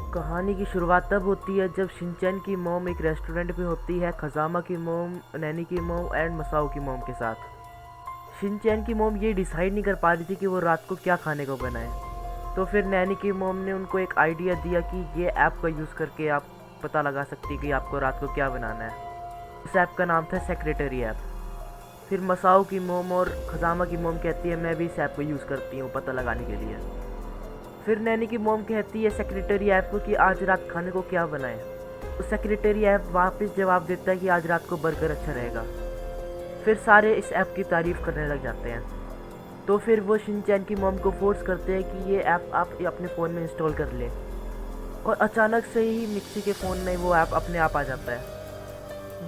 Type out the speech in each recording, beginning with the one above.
कहानी की शुरुआत तब होती है जब शिनचैन की मॉम एक रेस्टोरेंट में होती है खजामा की मॉम, नैनी की मॉम एंड मसाओ की मॉम के साथ। शिनचैन की मॉम ये डिसाइड नहीं कर पा रही थी कि वो रात को क्या खाने को बनाए। तो फिर नैनी की मॉम ने उनको एक आइडिया दिया कि ये ऐप का यूज़ करके आप पता लगा सकती है कि आपको रात को क्या बनाना है। उस ऐप का नाम था सेक्रेटरी ऐप। फिर मसाओ की मॉम और खजामा की मॉम कहती है मैं भी इस ऐप को यूज़ करती हूँ पता लगाने के लिए। फिर नैनी की मॉम कहती है सेक्रेटरी ऐप को कि आज रात खाने को क्या बनाएं। तो सेक्रेटरी ऐप वापस जवाब देता है कि आज रात को बर्गर अच्छा रहेगा। फिर सारे इस ऐप की तारीफ़ करने लग जाते हैं। तो फिर वो शिनचैन की मॉम को फोर्स करते हैं कि ये ऐप आप अपने फ़ोन में इंस्टॉल कर ले। और अचानक से ही मिक्सी के फ़ोन में वो ऐप अपने आप आ जाता है,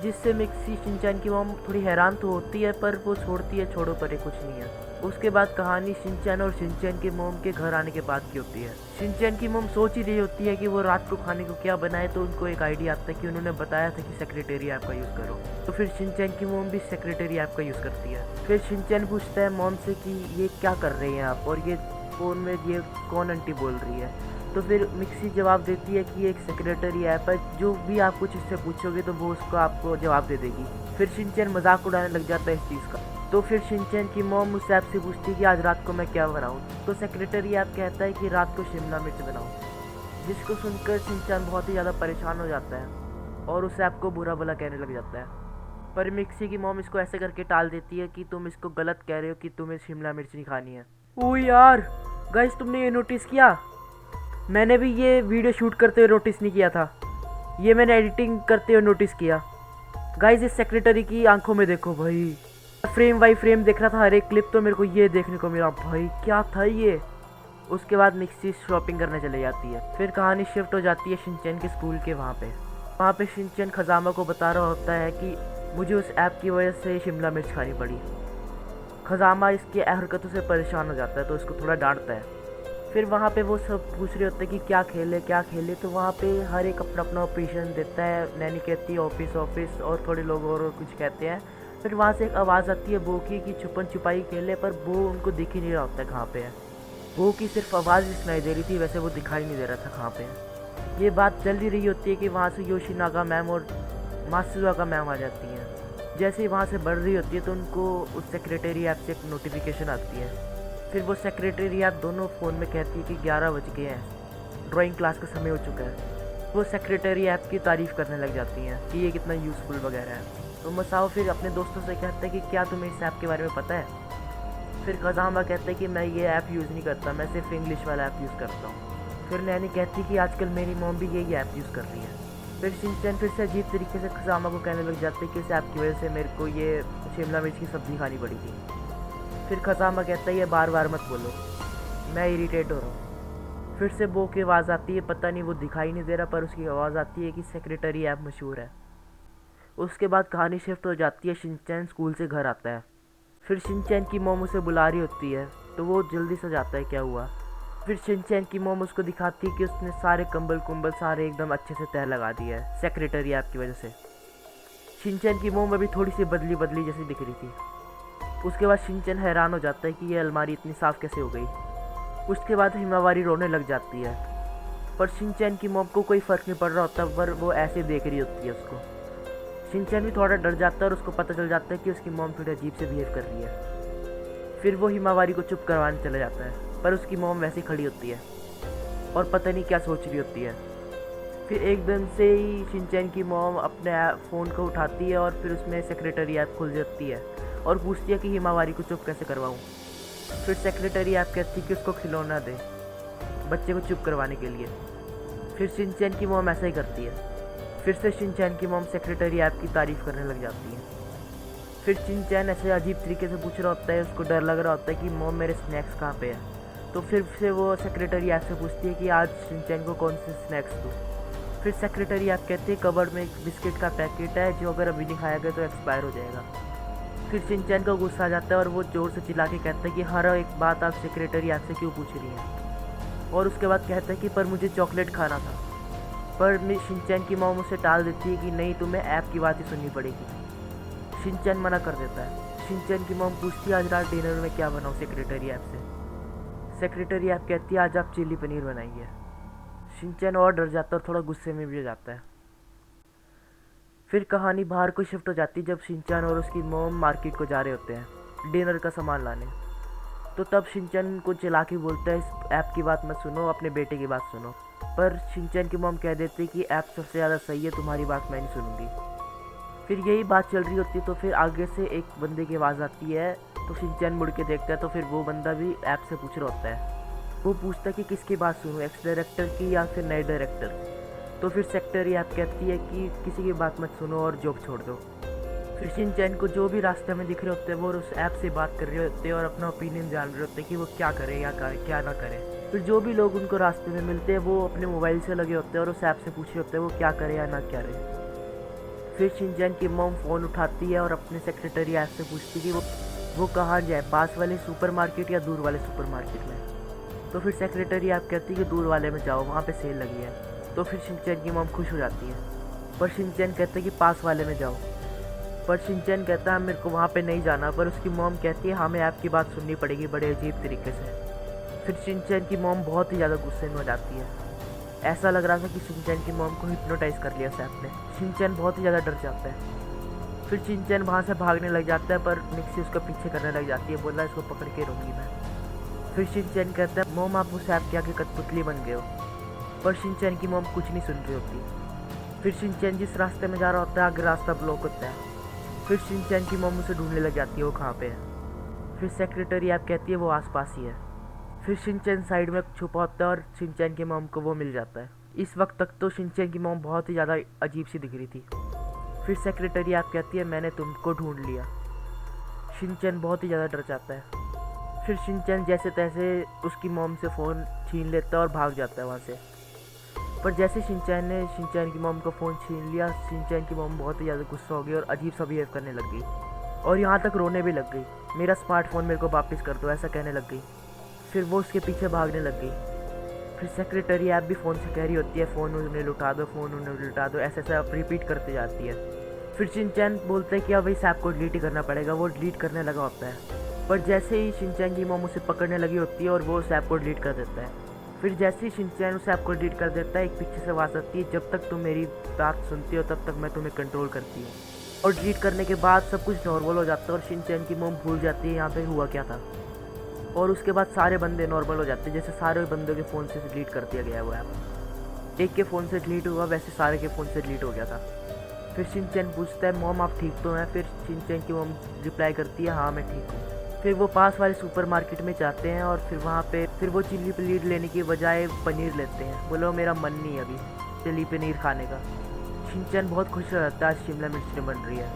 जिससे मिक्सी शिनचैन की मॉम थोड़ी हैरान तो होती है पर वो छोड़ती है, छोड़ो परे कुछ नहीं है। उसके बाद कहानी शिनचैन और शिनचैन के मॉम के घर आने के बाद की होती है। शिनचैन की मॉम सोच ही रही होती है कि वो रात को खाने को क्या बनाए, तो उनको एक आइडिया आता है कि उन्होंने बताया था कि सेक्रेटरी ऐप का यूज़ करो। तो फिर शिनचैन की मॉम भी सेक्रेटरी ऐप का यूज़ करती है। फिर शिनचैन पूछता है मॉम से कि ये क्या कर रहे हैं आप, और ये फ़ोन में ये कौन आंटी बोल रही है। तो फिर मिक्सी जवाब देती है कि ये एक सेक्रेटरी ऐप है, जो भी आप कुछ इससे पूछोगे तो वो उसको आपको जवाब दे देगी। फिर शिनचैन मजाक उड़ाने लग जाता है इस चीज़ का। तो फिर शिनचैन की मॉम उस ऐप से पूछती है कि आज रात को मैं क्या बनाऊँ। तो सेक्रेटरी ऐप कहता है कि रात को शिमला मिर्च बनाओ, जिसको सुनकर शिनचैन बहुत ही ज़्यादा परेशान हो जाता है और उस ऐप को बुरा भला कहने लग जाता है। पर मिक्सी की मॉम इसको ऐसे करके टाल देती है कि तुम इसको गलत कह रहे हो कि तुम्हें शिमला मिर्च नहीं खानी है। ओ यार गाइस, तुमने ये नोटिस किया, मैंने भी ये वीडियो शूट करते हुए नोटिस नहीं किया था, ये मैंने एडिटिंग करते हुए नोटिस किया। गाइस इस सेक्रेटरी की आंखों में देखो भाई, फ्रेम बाई फ्रेम देख रहा था हर एक क्लिप, तो मेरे को ये देखने को मिला भाई क्या था ये। उसके बाद मिक्सी शॉपिंग करने चले जाती है। फिर कहानी शिफ्ट हो जाती है शिनचैन के स्कूल के वहाँ पे शिनचैन खजामा को बता रहा होता है कि मुझे उस ऐप की वजह से शिमला मिर्च खानी पड़ी। खजामा इसकी हरकतों से परेशान हो जाता है तो इसको थोड़ा डांटता है। फिर वहाँ पे वो सब पूछ रहे होते हैं कि क्या खेले क्या खेले, तो वहाँ पे हर एक अपना अपना ओपिनियन देता है। नैनी कहती है ऑफिस ऑफिस, और थोड़े लोग और कुछ कहते हैं। फिर वहाँ से एक आवाज़ आती है बो की कि छुपन छुपाई खेले, पर बो उनको दिख ही नहीं रहा होता है कहाँ पे है। बो की सिर्फ आवाज़ ही सुनाई दे रही थी, वैसे वो दिखाई नहीं दे रहा था कहाँ पे है। ये बात चल ही रही होती है कि वहाँ से योशिनागा मैम और मात्सुआका मैम आ जाती हैं। जैसे ही वहाँ से बढ़ रही होती है तो उनको उस सेक्रेटरी ऐप से एक नोटिफिकेशन आती है। फिर वो सेक्रेटरी ऐप दोनों फ़ोन में कहती है कि 11 बज गए हैं, ड्राइंग क्लास का समय हो चुका है। वो सेक्रेटरी ऐप की तारीफ़ करने लग जाती हैं कि ये कितना यूज़फुल वगैरह है। तो मसाओ फिर अपने दोस्तों से कहता है कि क्या तुम्हें इस ऐप के बारे में पता है। फिर खजामा कहता है कि मैं ये ऐप यूज़ नहीं करता, मैं सिर्फ इंग्लिश वाला ऐप यूज़ करता हूँ। फिर नैनी कहती है कि आजकल मेरी मॉम भी यही ऐप यूज़ कर रही है। फिर शिनचैन फिर से अजीब तरीके से खजामा को कहने लग जाते हैं कि इस ऐप की वजह से मेरे को ये शिमला मिर्च की सब्ज़ी खानी पड़ी थी। फिर खजामा कहता है ये बार बार मत बोलो, मैं इरिटेट हो रहा हूँ। फिर से बो की आवाज़ आती है, पता नहीं वो दिखाई नहीं दे रहा पर उसकी आवाज़ आती है कि सेक्रेटरी ऐप मशहूर है। उसके बाद कहानी शिफ्ट हो जाती है, शिनचैन स्कूल से घर आता है। फिर शिनचैन की मॉम उसे बुला रही होती है तो वो जल्दी से जाता है क्या हुआ। फिर शिनचैन की मॉम उसको दिखाती है कि उसने सारे कंबल कुंबल सारे एकदम अच्छे से तह लगा दिया है सेक्रेटरी ऐप की वजह से। शिनचैन की मॉम अभी थोड़ी सी बदली बदली जैसी दिख रही थी। उसके बाद शिनचैन हैरान हो जाता है कि ये अलमारी इतनी साफ़ कैसे हो गई। उसके बाद हिमावारी रोने लग जाती है, पर शिनचैन की मॉम को कोई फ़र्क नहीं पड़ रहा होता, पर वो ऐसे देख रही होती है उसको। शिनचैन भी थोड़ा डर जाता है और उसको पता चल जाता है कि उसकी मॉम थोड़ी अजीब से बिहेव कर रही है। फिर वो हिमावारी को चुप करवाने चला जाता है, पर उसकी मॉम वैसे ही खड़ी होती है और पता नहीं क्या सोच रही होती है। फिर एकदम से ही शिनचैन की मॉम अपने फ़ोन को उठाती है और फिर उसमें सेक्रेटरी ऐप खुल जाती है और पूछती है कि हिमावारी को चुप कैसे करवाऊँ। फिर सेक्रेटरी ऐप कहती है कि उसको खिलौना दे बच्चे को चुप करवाने के लिए। फिर शिनचैन की मॉम ऐसा ही करती है। फिर से शिनचैन की मॉम सेक्रेटरी ऐप की तारीफ़ करने लग जाती है। फिर शिनचैन ऐसे अजीब तरीके से पूछ रहा होता है, उसको डर लग रहा होता है कि मॉम मेरे स्नैक्स कहाँ पे है। तो फिर से वो सेक्रेटरी ऐप से पूछती है कि आज शिनचैन को कौन से स्नैक्स दूँ। फिर सेक्रेटरी ऐप कहती है कबर्ड में एक बिस्किट का पैकेट है जो अगर अभी नहीं खाया गया तो एक्सपायर हो जाएगा। फिर शिनचैन को गुस्सा आ जाता है और वो जोर से चिल्ला के कहता है कि हर एक बात आप सेक्रेटरी ऐप से क्यों पूछ रही हैं। और उसके बाद कहता है कि पर मुझे चॉकलेट खाना था। पर शिनचैन की मॉम उसे टाल देती है कि नहीं, तुम्हें ऐप की बात ही सुननी पड़ेगी। शिनचैन मना कर देता है। शिनचैन की मॉम पूछती है आज रात डिनर में क्या बनाऊँ सेक्रेटरी ऐप से। सेक्रेटरी ऐप कहती है आज आप चिली पनीर बनाइए। शिनचैन और डर जाता है और थोड़ा गुस्से में भी हो जाता है। फिर कहानी बाहर को शिफ्ट हो जाती है जब शिनचैन और उसकी मॉम मार्केट को जा रहे होते हैं डिनर का सामान लाने। तो तब शिनचैन को चिल्ला के बोलता है इस ऐप की बात मत सुनो, अपने बेटे की बात सुनो। पर शिनचैन की मॉम कह देती है कि ऐप सबसे ज़्यादा सही है, तुम्हारी बात मैं नहीं सुनूंगी। फिर यही बात चल रही होती है तो फिर आगे से एक बंदे की आवाज़ आती है। तो शिनचैन मुड़ के देखता है तो फिर वो बंदा भी ऐप से पूछ रहा होता है। वो पूछता है कि किसकी बात सुनूं, एक्स डायरेक्टर की या फिर नए डायरेक्टर। तो फिर सेक्रेटरी ऐप कहती है कि किसी की बात मत सुनो और जॉब छोड़ दो। फिर शिनचैन को जो भी रास्ते में दिख रहे होते हैं वो उस ऐप से बात कर रहे होते हैं और अपना ओपिनियन जान रहे होते हैं कि वो क्या करे या क्या ना करे। फिर जो भी लोग उनको रास्ते में मिलते हैं वो अपने मोबाइल से लगे होते हैं और उस ऐप से पूछ रहे होते हैं वो क्या करे या ना क्या करे। फिर शिनचैन की मॉम फ़ोन उठाती है और अपने सेक्रेटरी ऐप से पूछती है कि वो कहाँ जाए, पास वाले सुपरमार्केट या दूर वाले सुपरमार्केट में। तो फिर सेक्रेटरी ऐप कहती है कि दूर वाले में जाओ, वहाँ पे सेल लगी है। तो फिर शिनचैन की मॉम खुश हो जाती है। पर शिनचैन कहते हैं कि पास वाले में जाओ। पर शिनचैन कहता है मेरे को वहाँ पे नहीं जाना। पर उसकी मॉम कहती है हमें ऐप की बात सुननी पड़ेगी बड़े अजीब तरीके से। फिर शिनचैन की मॉम बहुत ही ज़्यादा गुस्से में हो जाती है। ऐसा लग रहा था कि शिनचैन की मॉम को हिप्नोटाइज कर लिया उस ऐप ने। शिनचैन बहुत ही ज़्यादा डर जाता है। फिर शिनचैन वहाँ से भागने लग जाता है पर मिक्सी उसका पीछे करने लग जाती है, बोला इसको पकड़ के रहूँगी मैं। फिर शिनचैन कहता है मॉम आप उस ऐप के आगे कठपुतली बन गए हो। पर शिनचैन की मॉम कुछ नहीं सुन रही होती। फिर शिनचैन जिस रास्ते में जा रहा होता है आगे रास्ता ब्लॉक होता है। फिर शिनचैन की मॉम उसे ढूंढने लग जाती है वो कहाँ पे है। फिर सेक्रेटरी ऐप कहती है वो आसपास ही है। फिर शिनचैन साइड में छुपा होता है और शिनचैन की मॉम को वो मिल जाता है। इस वक्त तक तो शिनचैन की मॉम बहुत ही ज़्यादा अजीब सी दिख रही थी। फिर सेक्रेटरी ऐप कहती है मैंने तुमको ढूंढ लिया। शिनचैन बहुत ही ज़्यादा डर जाता है। फिर शिनचैन जैसे तैसे उसकी मॉम से फ़ोन छीन लेता है और भाग जाता है वहाँ से। पर जैसे शिनचैन ने शिनचैन की मॉम का फ़ोन छीन लिया, शिनचैन की मॉम बहुत ही ज़्यादा गुस्सा हो गई और अजीब सा बिहेव करने लग गई और यहाँ तक रोने भी लग गई। मेरा स्मार्टफोन मेरे को वापस कर दो, ऐसा कहने लग गई। फिर वो उसके पीछे भागने लग गई। फिर सेक्रेटरी ऐप भी फ़ोन से कह रही होती है फ़ोन उन्हें लुटा दो, फ़ोन उन्हें लुटा दो, ऐसे ऐसे आप रिपीट करते जाती है। फिर शिनचैन बोलता है कि अब इस ऐप को डिलीट ही करना पड़ेगा। वो डिलीट करने लगा होता है पर जैसे ही शिनचैन की मॉम उसे पकड़ने लगी होती है और वो उस ऐप को डिलीट कर देता है। फिर जैसे ही शिनचैन उस ऐप को डिलीट कर देता है एक पीछे से आवाज़ आती है जब तक तुम मेरी बात सुनती हो तब तक मैं तुम्हें कंट्रोल करती हूँ। और डिलीट करने के बाद सब कुछ नॉर्मल हो जाता है और शिनचैन की मॉम भूल जाती है यहाँ पे हुआ क्या था। और उसके बाद सारे बंदे नॉर्मल हो जाते हैं, जैसे सारे बंदों के फ़ोन से डिलीट कर दिया गया है वो ऐप। एक के फ़ोन से डिलीट हुआ वैसे सारे के फ़ोन से डिलीट हो गया था। फिर शिनचैन पूछता है मॉम आप ठीक तो हैं। फिर शिनचैन की मॉम रिप्लाई करती है हाँ मैं ठीक हूँ। फिर वो पास वाले सुपरमार्केट में जाते हैं और फिर वहाँ पे फिर वो चिल्ली पनीर लेने की बजाय पनीर लेते हैं। बोलो मेरा मन नहीं है अभी चिल्ली पनीर खाने का। शिनचैन बहुत खुश हो जाता है आज शिमला मिर्च नहीं बन रही है।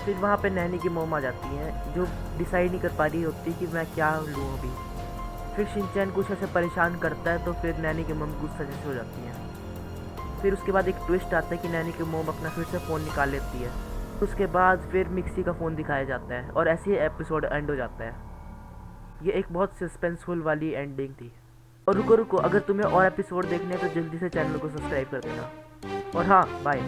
फिर वहाँ पे नैनी की मॉम आ जाती हैं जो डिसाइड नहीं कर पा रही होती कि मैं क्या लूँ अभी। फिर शिनचैन कुछ ऐसे परेशान करता है तो फिर नैनी की मॉम गुस्सा जैसे हो जाती है। फिर उसके बाद एक ट्विस्ट आता है कि नैनी की मॉम अपना फिर से फ़ोन निकाल लेती है। उसके बाद फिर मिक्सी का फ़ोन दिखाया जाता है और ऐसे ही एपिसोड एंड हो जाता है। ये एक बहुत सस्पेंसफुल वाली एंडिंग थी। और रुको रुको, अगर तुम्हें और एपिसोड देखने हैं तो जल्दी से चैनल को सब्सक्राइब कर देना। और हाँ, बाय।